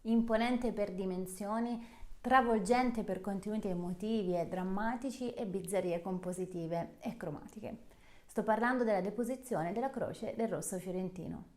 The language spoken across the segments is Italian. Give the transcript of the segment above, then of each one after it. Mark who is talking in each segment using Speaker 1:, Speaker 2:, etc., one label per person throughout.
Speaker 1: imponente per dimensioni, travolgente per contenuti emotivi e drammatici e bizzarrie compositive e cromatiche. Sto parlando della deposizione della croce del Rosso Fiorentino.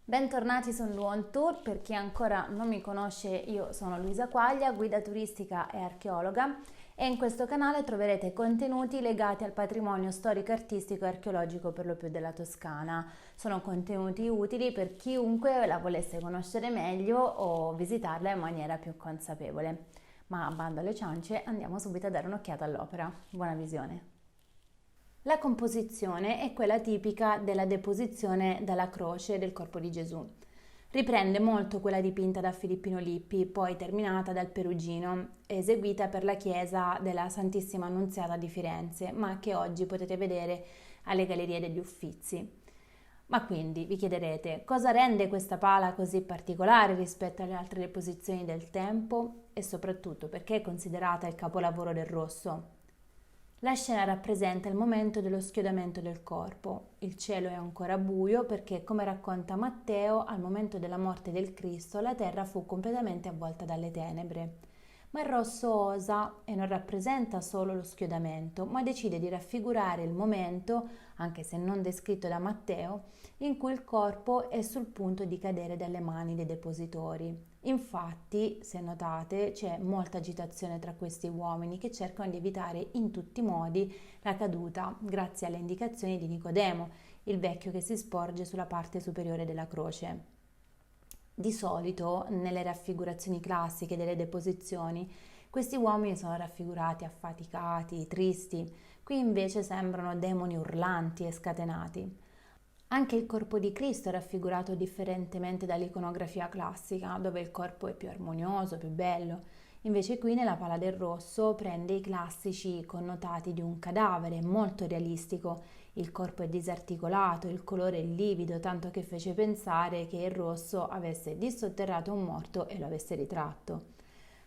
Speaker 1: Bentornati su Luon Tour, per chi ancora non mi conosce io sono Luisa Quaglia, guida turistica e archeologa e in questo canale troverete contenuti legati al patrimonio storico, artistico e archeologico per lo più della Toscana. Sono contenuti utili per chiunque la volesse conoscere meglio o visitarla in maniera più consapevole. Ma bando alle ciance, andiamo subito a dare un'occhiata all'opera. Buona visione! La composizione è quella tipica della deposizione dalla croce del corpo di Gesù. Riprende molto quella dipinta da Filippino Lippi, poi terminata dal Perugino, eseguita per la chiesa della Santissima Annunziata di Firenze, ma che oggi potete vedere alle Gallerie degli Uffizi. Ma quindi vi chiederete cosa rende questa pala così particolare rispetto alle altre deposizioni del tempo e soprattutto perché è considerata il capolavoro del Rosso? La scena rappresenta il momento dello schiodamento del corpo. Il cielo è ancora buio perché, come racconta Matteo, al momento della morte del Cristo la terra fu completamente avvolta dalle tenebre. Ma il rosso osa e non rappresenta solo lo schiodamento, ma decide di raffigurare il momento, anche se non descritto da Matteo, in cui il corpo è sul punto di cadere dalle mani dei depositori. Infatti, se notate, c'è molta agitazione tra questi uomini che cercano di evitare in tutti i modi la caduta, grazie alle indicazioni di Nicodemo, il vecchio che si sporge sulla parte superiore della croce. Di solito, nelle raffigurazioni classiche delle deposizioni, questi uomini sono raffigurati affaticati, tristi, qui invece sembrano demoni urlanti e scatenati. Anche il corpo di Cristo è raffigurato differentemente dall'iconografia classica, dove il corpo è più armonioso, più bello. Invece qui nella Pala del Rosso prende i classici connotati di un cadavere, molto realistico. Il corpo è disarticolato, il colore è livido, tanto che fece pensare che il rosso avesse dissotterrato un morto e lo avesse ritratto.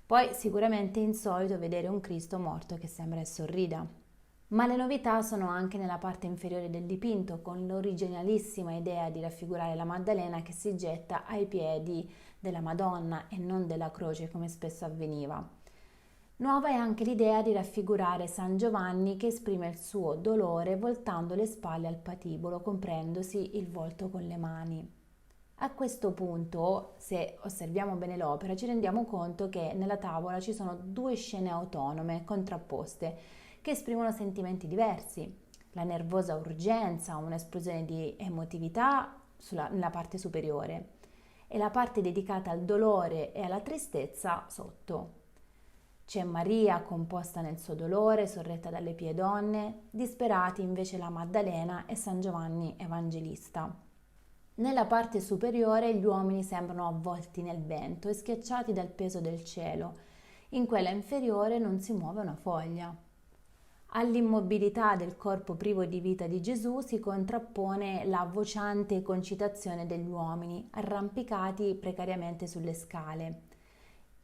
Speaker 1: Poi sicuramente è insolito vedere un Cristo morto che sembra e sorrida. Ma le novità sono anche nella parte inferiore del dipinto, con l'originalissima idea di raffigurare la Maddalena che si getta ai piedi della Madonna e non della croce come spesso avveniva. Nuova è anche l'idea di raffigurare San Giovanni che esprime il suo dolore voltando le spalle al patibolo, comprendosi il volto con le mani. A questo punto, se osserviamo bene l'opera, ci rendiamo conto che nella tavola ci sono due scene autonome, contrapposte, che esprimono sentimenti diversi. La nervosa urgenza, un'esplosione di emotività nella parte superiore e la parte dedicata al dolore e alla tristezza sotto. C'è Maria composta nel suo dolore, sorretta dalle pie donne, disperati invece la Maddalena e San Giovanni Evangelista. Nella parte superiore gli uomini sembrano avvolti nel vento e schiacciati dal peso del cielo. In quella inferiore non si muove una foglia. All'immobilità del corpo privo di vita di Gesù si contrappone la vociante concitazione degli uomini, arrampicati precariamente sulle scale.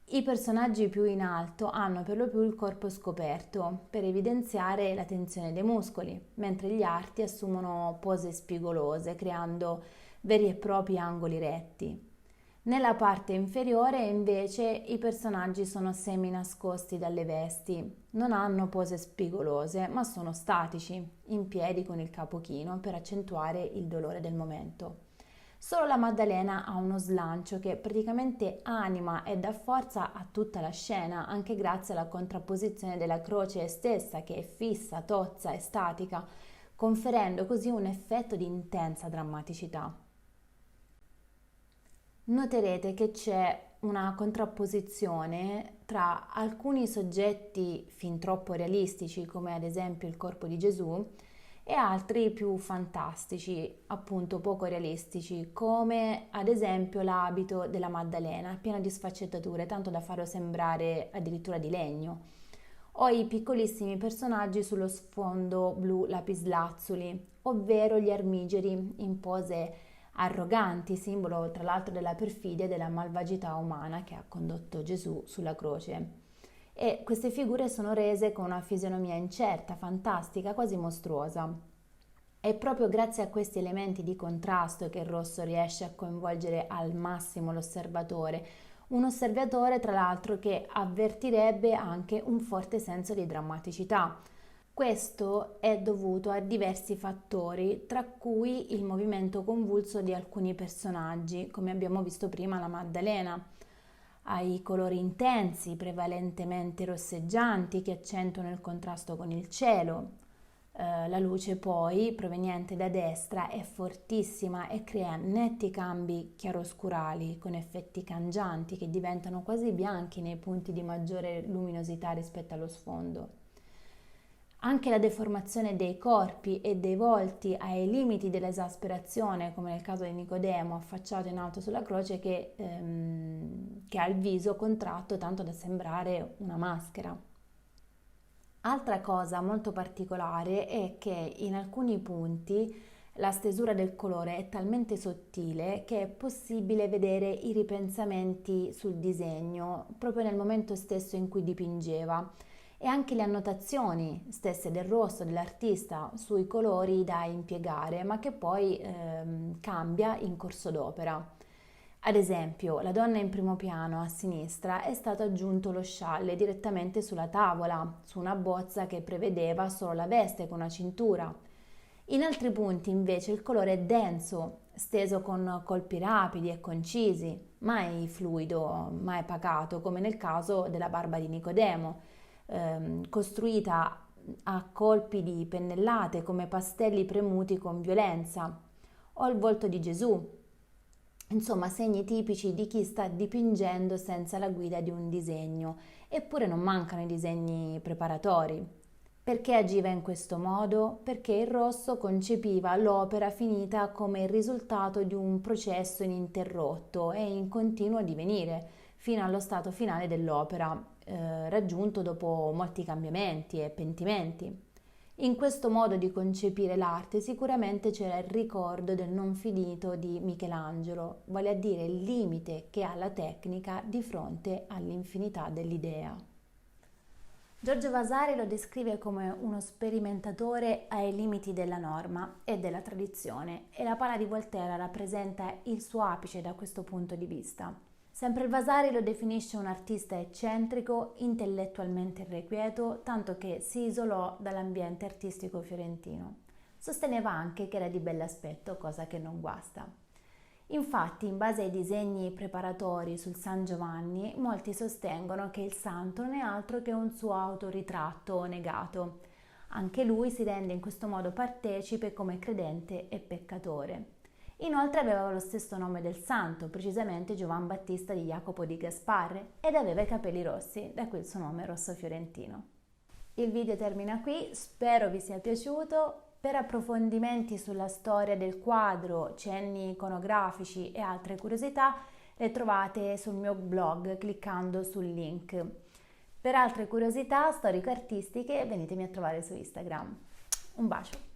Speaker 1: I personaggi più in alto hanno per lo più il corpo scoperto per evidenziare la tensione dei muscoli, mentre gli arti assumono pose spigolose, creando veri e propri angoli retti. Nella parte inferiore invece i personaggi sono semi nascosti dalle vesti, non hanno pose spigolose ma sono statici, in piedi con il capo chino per accentuare il dolore del momento. Solo la Maddalena ha uno slancio che praticamente anima e dà forza a tutta la scena, anche grazie alla contrapposizione della croce stessa che è fissa, tozza e statica, conferendo così un effetto di intensa drammaticità. Noterete che c'è una contrapposizione tra alcuni soggetti fin troppo realistici, come ad esempio il corpo di Gesù, e altri più fantastici, appunto poco realistici, come ad esempio l'abito della Maddalena, pieno di sfaccettature, tanto da farlo sembrare addirittura di legno, o i piccolissimi personaggi sullo sfondo blu lapislazzuli, ovvero gli armigeri in pose arroganti, simbolo tra l'altro della perfidia e della malvagità umana che ha condotto Gesù sulla croce. E queste figure sono rese con una fisionomia incerta, fantastica, quasi mostruosa. È proprio grazie a questi elementi di contrasto che il rosso riesce a coinvolgere al massimo l'osservatore, un osservatore tra l'altro che avvertirebbe anche un forte senso di drammaticità. Questo è dovuto a diversi fattori, tra cui il movimento convulso di alcuni personaggi, come abbiamo visto prima la Maddalena, ai colori intensi, prevalentemente rosseggianti, che accentuano il contrasto con il cielo. La luce poi, proveniente da destra, è fortissima e crea netti cambi chiaroscurali con effetti cangianti che diventano quasi bianchi nei punti di maggiore luminosità rispetto allo sfondo. Anche la deformazione dei corpi e dei volti ai limiti dell'esasperazione, come nel caso di Nicodemo affacciato in alto sulla croce che ha il viso contratto tanto da sembrare una maschera. Altra cosa molto particolare è che in alcuni punti la stesura del colore è talmente sottile che è possibile vedere i ripensamenti sul disegno proprio nel momento stesso in cui dipingeva, e anche le annotazioni stesse del rosso dell'artista sui colori da impiegare, ma che poi cambia in corso d'opera. Ad esempio, la donna in primo piano a sinistra è stato aggiunto lo scialle direttamente sulla tavola, su una bozza che prevedeva solo la veste con una cintura. In altri punti invece il colore è denso, steso con colpi rapidi e concisi, mai fluido, mai pacato, come nel caso della barba di Nicodemo, costruita a colpi di pennellate come pastelli premuti con violenza, o il volto di Gesù. Insomma, segni tipici di chi sta dipingendo senza la guida di un disegno, eppure non mancano i disegni preparatori. Perché agiva in questo modo? Perché il rosso concepiva l'opera finita come il risultato di un processo ininterrotto e in continuo divenire, fino allo stato finale dell'opera, raggiunto dopo molti cambiamenti e pentimenti. In questo modo di concepire l'arte sicuramente c'era il ricordo del non finito di Michelangelo, vale a dire il limite che ha la tecnica di fronte all'infinità dell'idea. Giorgio Vasari lo descrive come uno sperimentatore ai limiti della norma e della tradizione, e la pala di Volterra rappresenta il suo apice da questo punto di vista. Sempre il Vasari lo definisce un artista eccentrico, intellettualmente irrequieto, tanto che si isolò dall'ambiente artistico fiorentino. Sosteneva anche che era di bell'aspetto, cosa che non guasta. Infatti, in base ai disegni preparatori sul San Giovanni, molti sostengono che il santo non è altro che un suo autoritratto negato. Anche lui si rende in questo modo partecipe come credente e peccatore. Inoltre aveva lo stesso nome del santo, precisamente Giovan Battista di Jacopo di Gasparre, ed aveva i capelli rossi, da qui il suo nome rosso fiorentino. Il video termina qui, spero vi sia piaciuto. Per approfondimenti sulla storia del quadro, cenni iconografici e altre curiosità, le trovate sul mio blog cliccando sul link. Per altre curiosità storico-artistiche venitemi a trovare su Instagram. Un bacio!